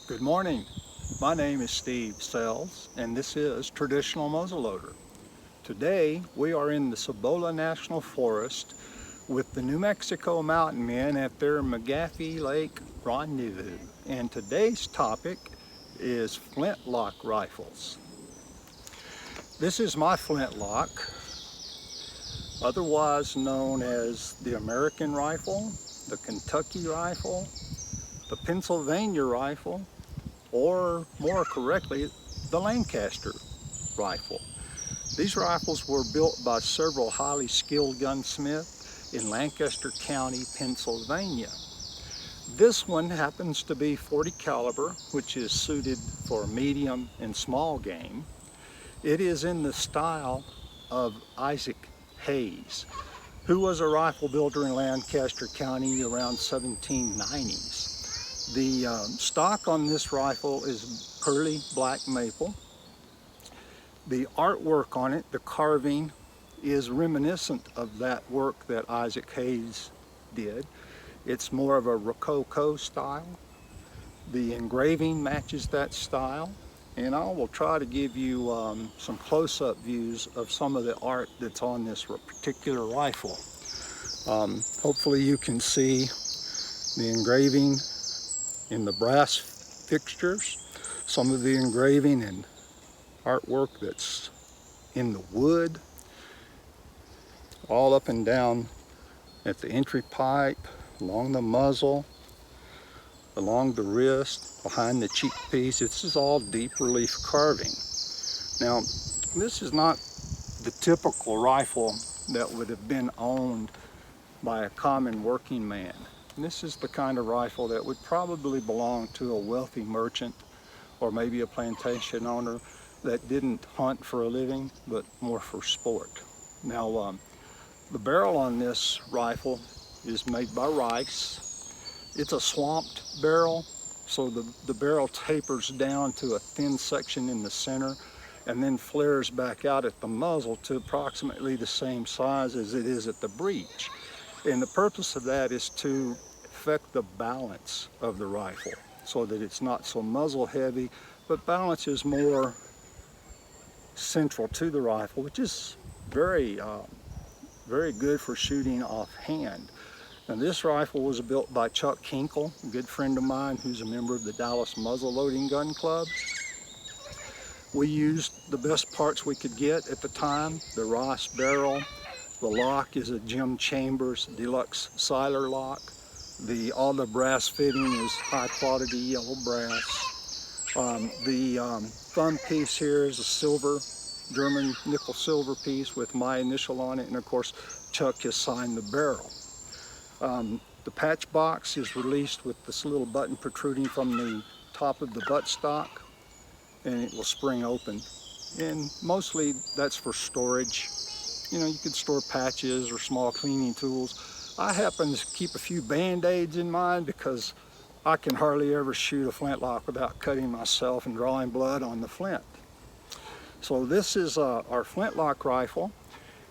Good morning. My name is Steve Sells, and this is Traditional Muzzleloader. Today we are in the Cibola National Forest with the New Mexico Mountain Men at their McGaffey Lake Rendezvous. And today's topic is flintlock rifles. This is my flintlock, otherwise known as the American rifle, the Kentucky rifle, the Pennsylvania rifle, or more correctly, the Lancaster rifle. These rifles were built by several highly skilled gunsmiths in Lancaster County, Pennsylvania. This one happens to be 40 caliber, which is suited for medium and small game. It is in the style of Isaac Hayes, who was a rifle builder in Lancaster County around 1790s. The stock on this rifle is pearly black maple. The artwork on it, the carving, is reminiscent of that work that Isaac Hayes did. It's more of a Rococo style. The engraving matches that style, and I will try to give you some close-up views of some of the art that's on this particular rifle. Hopefully you can see the engraving in the brass fixtures, some of the engraving and artwork that's in the wood, all up and down at the entry pipe, along the muzzle, along the wrist, behind the cheek piece. This is all deep relief carving. Now, this is not the typical rifle that would have been owned by a common working man. This is the kind of rifle that would probably belong to a wealthy merchant or maybe a plantation owner that didn't hunt for a living, but more for sport. Now, the barrel on this rifle is made by Rice. It's a swamped barrel, so the barrel tapers down to a thin section in the center and then flares back out at the muzzle to approximately the same size as it is at the breech. And the purpose of that is to affect the balance of the rifle so that it's not so muzzle heavy, but balance is more central to the rifle, which is very good for shooting offhand. Now, this rifle was built by Chuck Hinkle, a good friend of mine who's a member of the Dallas Muzzle Loading Gun Club. We used the best parts we could get at the time: the Ross barrel. The lock is a Jim Chambers Deluxe Siler lock. All the brass fitting is high quality yellow brass. The thumb piece here is a silver, German nickel silver piece with my initial on it, and of course Chuck has signed the barrel. The patch box is released with this little button protruding from the top of the buttstock, and it will spring open. And mostly that's for storage. You know, you could store patches or small cleaning tools. I happen to keep a few Band-Aids in mine because I can hardly ever shoot a flintlock without cutting myself and drawing blood on the flint. So this is our flintlock rifle,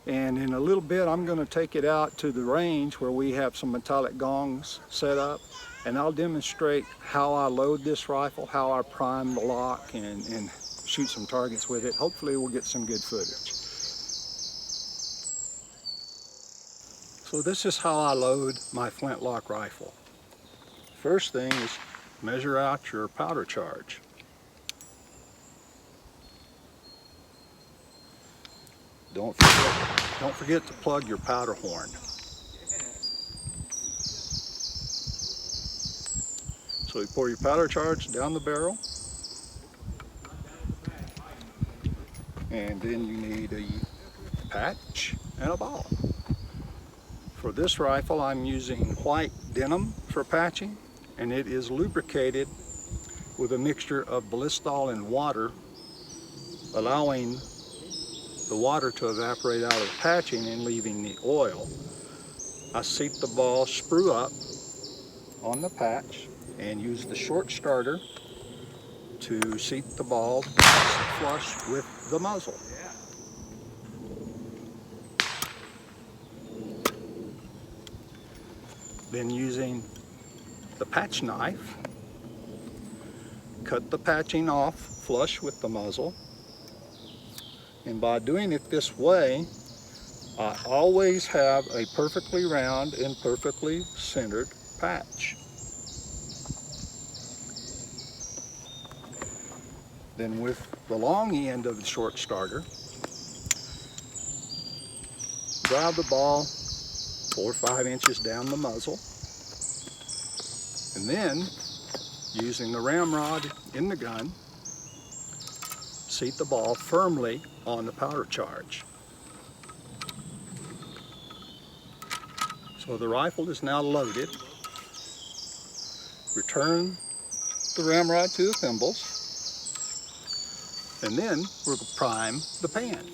and in a little bit I'm going to take it out to the range where we have some metallic gongs set up, and I'll demonstrate how I load this rifle, how I prime the lock, and shoot some targets with it. Hopefully we'll get some good footage. So this is how I load my flintlock rifle. First thing is measure out your powder charge. Don't forget to plug your powder horn. So you pour your powder charge down the barrel, and then you need a patch and a ball. For this rifle, I'm using white denim for patching, and it is lubricated with a mixture of Ballistol and water, allowing the water to evaporate out of the patching and leaving the oil. I seat the ball sprue up on the patch and use the short starter to seat the ball flush with the muzzle. Then using the patch knife, cut the patching off flush with the muzzle. And by doing it this way, I always have a perfectly round and perfectly centered patch. Then with the long end of the short starter, drive the ball 4 or 5 inches down the muzzle, and then using the ramrod in the gun, seat the ball firmly on the powder charge. So the rifle is now loaded. Return the ramrod to the thimbles, and then we'll prime the pan.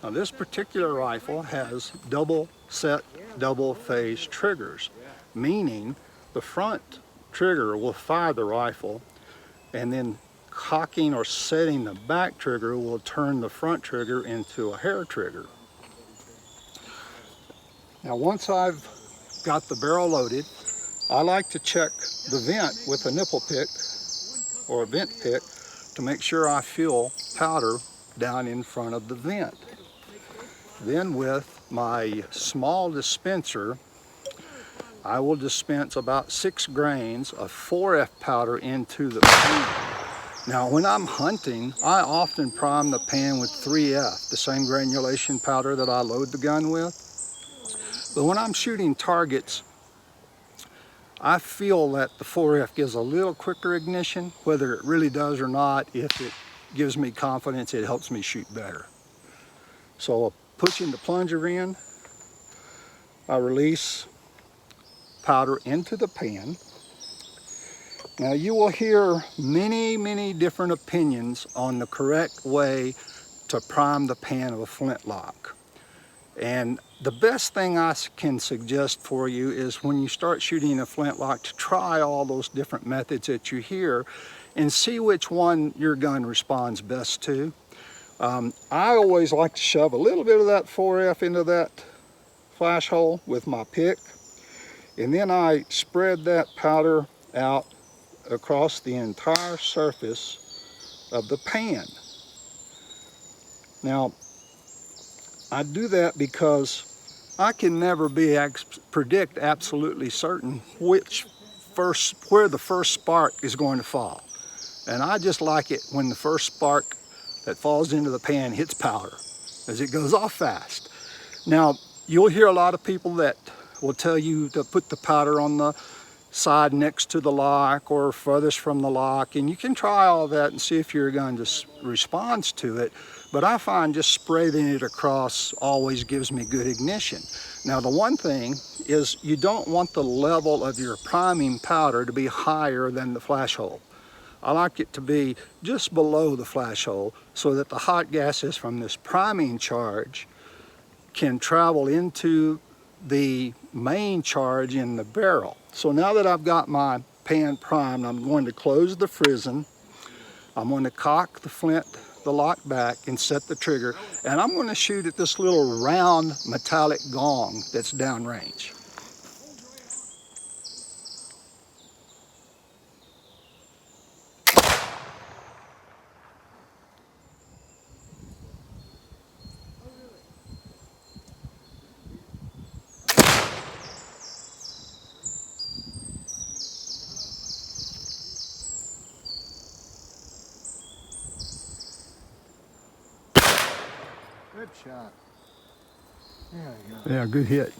Now this particular rifle has double set, double phase triggers, meaning the front trigger will fire the rifle, and then cocking or setting the back trigger will turn the front trigger into a hair trigger. Now once I've got the barrel loaded, I like to check the vent with a nipple pick or a vent pick to make sure I feel powder down in front of the vent. Then with my small dispenser, I will dispense about 6 grains of 4F powder into the pan. Now when I'm hunting, I often prime the pan with 3F, the same granulation powder that I load the gun with. But when I'm shooting targets, I feel that the 4F gives a little quicker ignition. Whether it really does or not, if it gives me confidence, it helps me shoot better. So pushing the plunger in, I release powder into the pan. Now you will hear many different opinions on the correct way to prime the pan of a flintlock. And the best thing I can suggest for you is when you start shooting a flintlock to try all those different methods that you hear and see which one your gun responds best to. I always like to shove a little bit of that 4F into that flash hole with my pick, and then I spread that powder out across the entire surface of the pan. Now I do that because I can never predict absolutely certain where the first spark is going to fall. And I just like it when the first spark that falls into the pan hits powder, as it goes off fast. Now, you'll hear a lot of people that will tell you to put the powder on the side next to the lock or furthest from the lock, and you can try all that and see if your gun just responds to it. But I find just spraying it across always gives me good ignition. Now the one thing is you don't want the level of your priming powder to be higher than the flash hole. I like it to be just below the flash hole so that the hot gases from this priming charge can travel into the main charge in the barrel. So now that I've got my pan primed, I'm going to close the frizzen. I'm going to cock the lock back and set the trigger, and I'm going to shoot at this little round metallic gong that's downrange. Good shot. There you go. Yeah, good hit.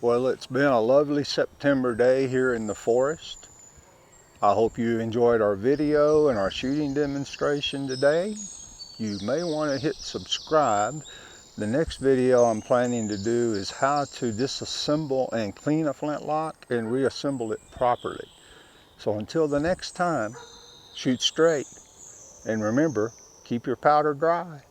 Well, it's been a lovely September day here in the forest. I hope you enjoyed our video and our shooting demonstration today. You may want to hit subscribe. The next video I'm planning to do is how to disassemble and clean a flintlock and reassemble it properly. So until the next time, shoot straight. And remember, keep your powder dry.